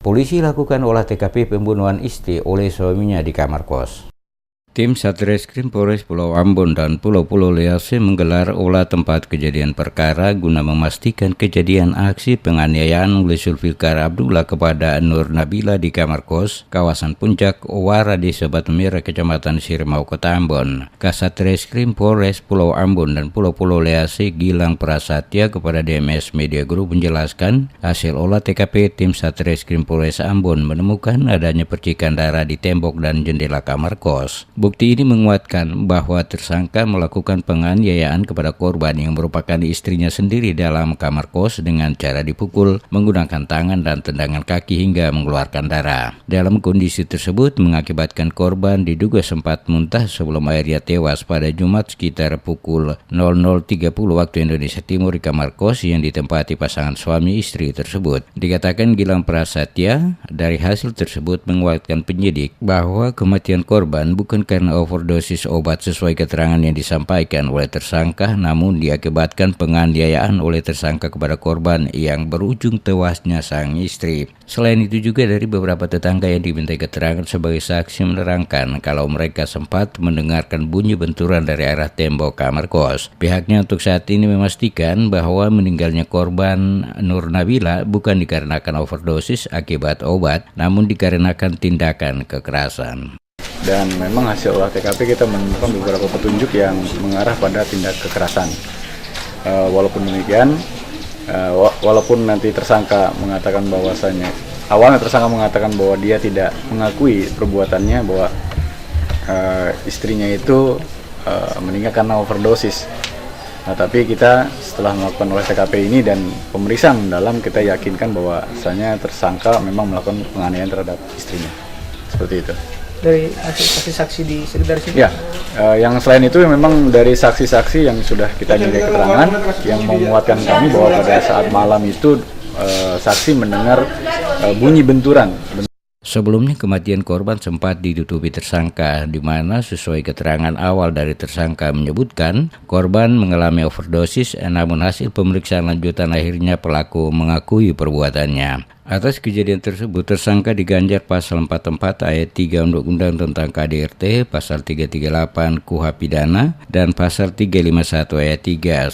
Polisi lakukan olah TKP pembunuhan istri oleh suaminya di kamar kos. Tim Satreskrim Polres Pulau Ambon dan Pulau-Pulau Lease menggelar olah tempat kejadian perkara guna memastikan kejadian aksi penganiayaan oleh Zulfikar Abdullah kepada Nur Nabila di kamar kos kawasan Puncak Owara Desa Batu Merah Kecamatan Sirimau Kota Ambon. Kasatreskrim Polres Pulau Ambon dan Pulau-Pulau Lease Gilang Prasatya kepada DMS Media Group menjelaskan hasil olah TKP tim Satreskrim Polres Ambon menemukan adanya percikan darah di tembok dan jendela kamar kos. Bukti ini menguatkan bahwa tersangka melakukan penganiayaan kepada korban yang merupakan istrinya sendiri dalam kamar kos dengan cara dipukul menggunakan tangan dan tendangan kaki hingga mengeluarkan darah. Dalam kondisi tersebut mengakibatkan korban diduga sempat muntah sebelum akhirnya tewas pada Jumat sekitar pukul 00.30 waktu Indonesia Timur di kamar kos yang ditempati pasangan suami istri tersebut. Dikatakan Gilang Prasatya, dari hasil tersebut menguatkan penyidik bahwa kematian korban bukan karena overdosis obat sesuai keterangan yang disampaikan oleh tersangka, namun diakibatkan penganiayaan oleh tersangka kepada korban yang berujung tewasnya sang istri. Selain itu juga dari beberapa tetangga yang dimintai keterangan sebagai saksi menerangkan kalau mereka sempat mendengarkan bunyi benturan dari arah tembok kamar kos. Pihaknya untuk saat ini memastikan bahwa meninggalnya korban Nur Nabila bukan dikarenakan overdosis akibat obat, namun dikarenakan tindakan kekerasan. Dan memang hasil olah TKP kita menemukan beberapa petunjuk yang mengarah pada tindak kekerasan. Walaupun demikian, walaupun nanti tersangka mengatakan bahwasanya awalnya tersangka mengatakan bahwa dia tidak mengakui perbuatannya, bahwa istrinya itu meninggal karena overdosis. Nah, tapi kita setelah melakukan olah TKP ini dan pemeriksaan mendalam, kita yakinkan bahwa misalnya tersangka memang melakukan penganiayaan terhadap istrinya. Seperti itu. Dari saksi-saksi di sekitar sini? Ya, yang selain itu memang dari saksi-saksi yang sudah kita minta keterangan yang menguatkan kami bahwa pada saat malam itu saksi mendengar bunyi benturan. Sebelumnya kematian korban sempat ditutupi tersangka, di mana sesuai keterangan awal dari tersangka menyebutkan korban mengalami overdosis, namun hasil pemeriksaan lanjutan akhirnya pelaku mengakui perbuatannya. Atas kejadian tersebut, tersangka diganjar pasal 44 ayat 3 Undang-Undang tentang KDRT, pasal 338 KUH Pidana, dan pasal 351 ayat 3